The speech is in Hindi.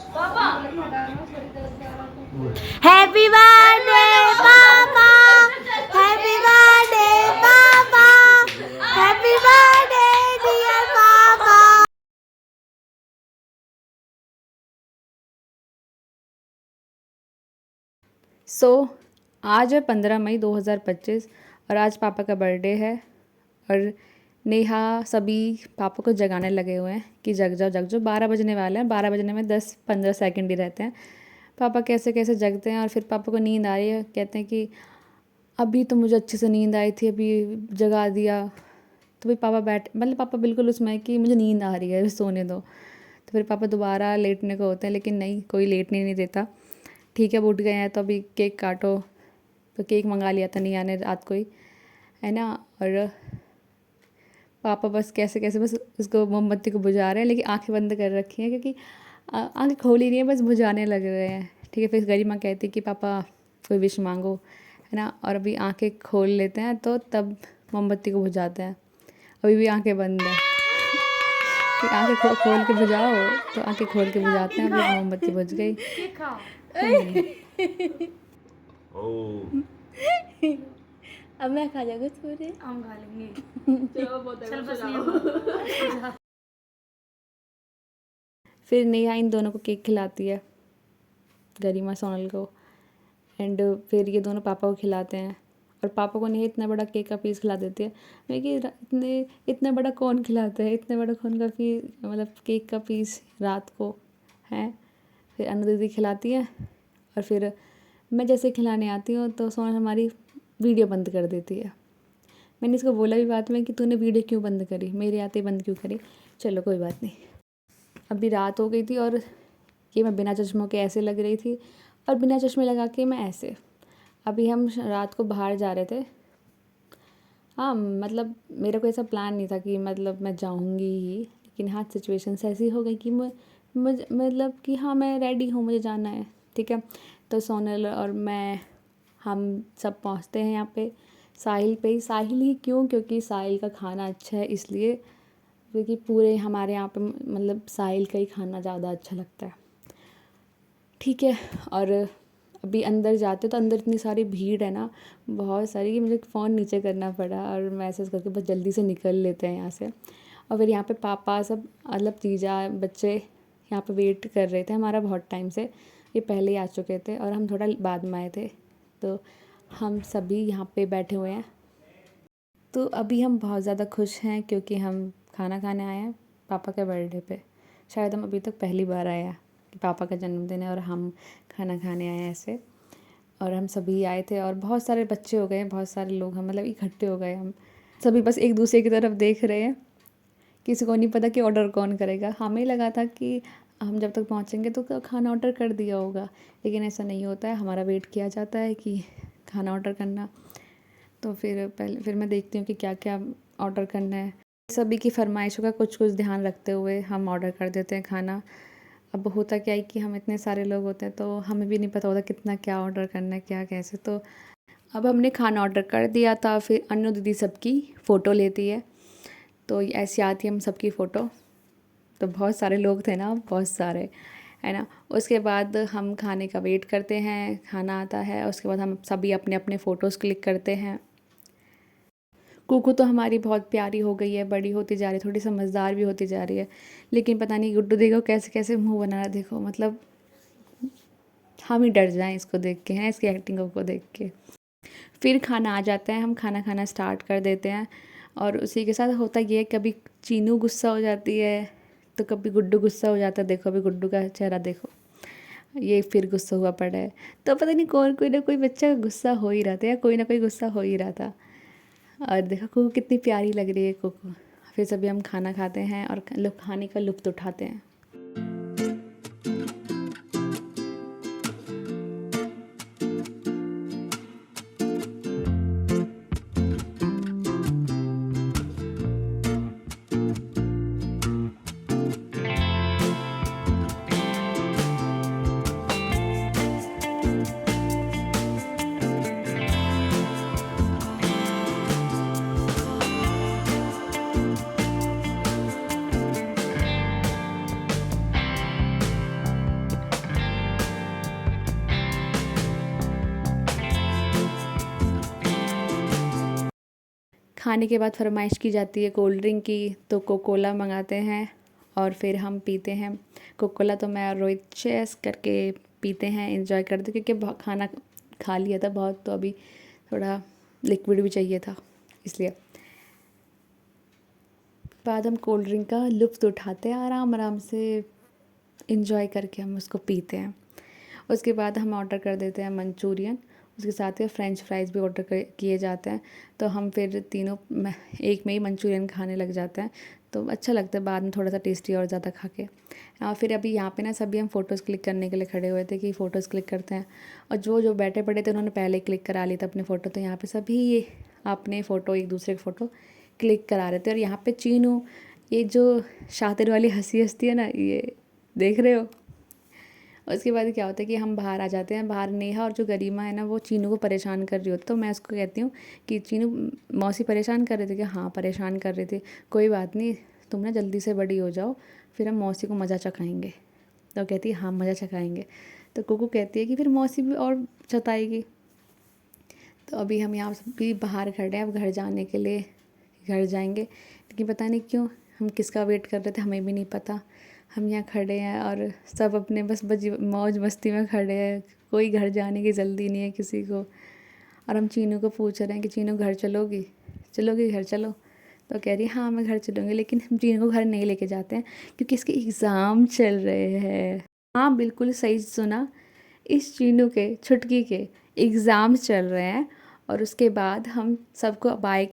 हैप्पी बर्थडे पापा, हैप्पी बर्थडे पापा, हैप्पी बर्थडे डियर पापा। आज है 15 मई 2025 और आज पापा का बर्थडे है और नेहा सभी पापा को जगाने लगे हुए हैं कि जग जाओ जग जाओ, 12 बजने वाले हैं, 12 बजने में 10-15 सेकंड ही रहते हैं। पापा कैसे कैसे जगते हैं और फिर पापा को नींद आ रही है, कहते हैं कि अभी तो मुझे अच्छे से नींद आई थी, अभी जगा दिया। तो फिर पापा मतलब पापा बिल्कुल उसमें है कि मुझे नींद आ रही है, सोने दो। तो फिर पापा दोबारा लेटने को होते हैं, लेकिन नहीं, कोई लेटने नहीं देता। ठीक है, अब उठ गए हैं तो अभी केक काटो। तो केक मंगा लिया था निया ने रात को ही, है ना। और पापा बस कैसे कैसे बस उसको मोमबत्ती को बुझा रहे हैं, लेकिन आंखें बंद कर रखी हैं क्योंकि आंखें खोली नहीं है, बस बुझाने लग रहे हैं। ठीक है, फिर गरिमा कहती कि पापा कोई विश मांगो, है ना। और अभी आंखें खोल लेते हैं तो तब मोमबत्ती को बुझाते हैं। अभी भी आंखें बंद है कि आंखें खोल के बुझाओ, तो आंखें खोल के बुझाते हैं। अभी मोमबत्ती बुझ गई। अब मैं खा जाऊंगा पूरे। हम खा लेंगे। चल बस फिर नेहा इन दोनों को केक खिलाती है, गरिमा सोनल को। एंड फिर ये दोनों पापा को खिलाते हैं और पापा को नेहा इतना बड़ा केक का पीस खिला देती है। मैं कि इतना बड़ा कौन खिलाता है, इतना बड़ा कौन का पीस, मतलब केक का पीस रात को है। फिर अनु दीदी खिलाती है और फिर मैं जैसे खिलाने आती हूँ तो सोनल हमारी वीडियो बंद कर देती है। मैंने इसको बोला भी बात में कि तूने वीडियो क्यों बंद करी, मेरे आते बंद क्यों करी। चलो कोई बात नहीं। अभी रात हो गई थी और ये मैं बिना चश्मों के ऐसे लग रही थी और बिना चश्मे लगा के मैं ऐसे। अभी हम रात को बाहर जा रहे थे। हाँ, मतलब मेरा कोई ऐसा प्लान नहीं था कि मतलब मैं जाऊँगी ही, लेकिन हाँ सिचुएशंस ऐसी हो गई कि मतलब कि हाँ मैं रेडी हूँ, मुझे जाना है। ठीक है, तो सोनल और मैं हम सब पहुँचते हैं यहाँ पे साहिल पे ही। साहिल ही क्यों, क्योंकि साहिल का खाना अच्छा है इसलिए, क्योंकि पूरे हमारे यहाँ पे मतलब साहिल का ही खाना ज़्यादा अच्छा लगता है। ठीक है, और अभी अंदर जाते तो अंदर इतनी सारी भीड़ है ना, बहुत सारी, कि मुझे फ़ोन नीचे करना पड़ा और मैसेज करके बस जल्दी से निकल लेते हैं यहाँ से। और फिर यहाँ पे पापा सब मतलब जीजा बच्चे यहाँ पे वेट कर रहे थे हमारा बहुत टाइम से। ये पहले ही आ चुके थे और हम थोड़ा बाद में आए थे, तो हम सभी यहाँ पे बैठे हुए हैं। तो अभी हम बहुत ज़्यादा खुश हैं क्योंकि हम खाना खाने आए हैं पापा के बर्थडे पे। शायद हम अभी तक पहली बार आए हैं कि पापा का जन्मदिन है और हम खाना खाने आए हैं ऐसे। और हम सभी आए थे और बहुत सारे बच्चे हो गए, बहुत सारे लोग हम मतलब इकट्ठे हो गए। हम सभी बस एक दूसरे की तरफ देख रहे हैं, किसी को नहीं पता कि ऑर्डर कौन करेगा। हमें लगा था कि हम जब तक पहुँचेंगे तो खाना ऑर्डर कर दिया होगा, लेकिन ऐसा नहीं होता है, हमारा वेट किया जाता है कि खाना ऑर्डर करना। तो फिर मैं देखती हूँ कि क्या क्या ऑर्डर करना है। सभी की फरमाइशों का कुछ कुछ ध्यान रखते हुए हम ऑर्डर कर देते हैं खाना। अब होता क्या है कि हम इतने सारे लोग होते हैं तो हमें भी नहीं पता होता कितना क्या ऑर्डर करना है, क्या कैसे। तो अब हमने खाना ऑर्डर कर दिया था। फिर अनु दीदी सबकी फ़ोटो लेती है, तो ऐसी आती है हम सबकी फ़ोटो। तो बहुत सारे लोग थे ना, बहुत सारे, है ना। उसके बाद हम खाने का वेट करते हैं, खाना आता है, उसके बाद हम सभी अपने अपने फ़ोटोज़ क्लिक करते हैं। कुकू तो हमारी बहुत प्यारी हो गई है, बड़ी होती जा रही है, थोड़ी समझदार भी होती जा रही है, लेकिन पता नहीं गुड्डू देखो कैसे कैसे मुंह बना रहा, देखो मतलब हम ही डर जाएं इसको देख के, हैं इसकी एक्टिंग को देख के। फिर खाना आ जाता है, हम खाना खाना स्टार्ट कर देते हैं। और उसी के साथ होता ये है, कभी चीनू गुस्सा हो जाती है तो कभी गुड्डू गुस्सा हो जाता है। देखो अभी गुड्डू का चेहरा देखो, ये फिर गुस्सा हुआ पड़ा है। तो पता नहीं कोई ना कोई बच्चा गुस्सा हो ही रहा था, या कोई ना कोई गुस्सा हो ही रहा था। और देखो कुकू कितनी प्यारी लग रही है कुकू। फिर सभी हम खाना खाते हैं और खाने का लुत्फ़ उठाते हैं। खाने के बाद फरमाइश की जाती है कोल्ड ड्रिंक की, तो कोकोला मंगाते हैं और फिर हम पीते हैं। कोकोला तो मैं और रोहित शेयर्स करके पीते हैं, एंजॉय करते, क्योंकि खाना खा लिया था बहुत, तो अभी थोड़ा लिक्विड भी चाहिए था, इसलिए। बाद हम कोल्ड ड्रिंक का लुत्फ़ उठाते हैं, आराम आराम से एंजॉय करके हम उसको पीते हैं। उसके बाद हम ऑर्डर कर देते हैं मंचूरियन, उसके साथ ही फ्रेंच फ्राइज़ भी ऑर्डर किए जाते हैं। तो हम फिर तीनों एक में ही मंचूरियन खाने लग जाते हैं, तो अच्छा लगता है बाद में थोड़ा सा टेस्टी और ज़्यादा खा के। और फिर अभी यहाँ पे ना सभी हम फ़ोटोज़ क्लिक करने के लिए खड़े हुए थे कि फ़ोटोज़ क्लिक करते हैं, और जो जो बैठे पड़े थे उन्होंने पहले क्लिक करा ली था अपने फ़ोटो, तो यहाँ पे सभी ये अपने फ़ोटो एक दूसरे की फ़ोटो क्लिक करा रहे थे। और यहाँ पे चीनू, ये जो शातिर वाली हंसी हंसती है ना, ये देख रहे हो। उसके बाद क्या होता है कि हम बाहर आ जाते हैं। बाहर नेहा और जो गरिमा है ना, वो चीनू को परेशान कर रही होती, तो मैं उसको कहती हूँ कि चीनू, मौसी परेशान कर रहे थे? कि हाँ परेशान कर रहे थे। कोई बात नहीं, तुम ना जल्दी से बड़ी हो जाओ, फिर हम मौसी को मज़ा चखाएंगे। तो कहती है हाँ मज़ा चखाएंगे। तो कुकू कहती है कि फिर मौसी भी और चताएगी। तो अभी हम यहाँ भी बाहर खड़े हैं, अब घर जाने के लिए घर जाएंगे, लेकिन पता नहीं क्यों हम किसका वेट कर रहे थे, हमें भी नहीं पता। हम यहाँ खड़े हैं और सब अपने बस मौज मस्ती में खड़े हैं, कोई घर जाने की जल्दी नहीं है किसी को। और हम चीनू को पूछ रहे हैं कि चीनू घर चलोगी, चलोगी घर चलो? तो कह रही है हाँ मैं घर चलूँगी, लेकिन हम चीनू को घर नहीं लेके जाते हैं क्योंकि इसके एग्ज़ाम चल रहे हैं। हाँ बिल्कुल सही सुना, इस चीनू के, छुटकी के एग्ज़ाम्स चल रहे हैं, और उसके बाद हम सबको बाय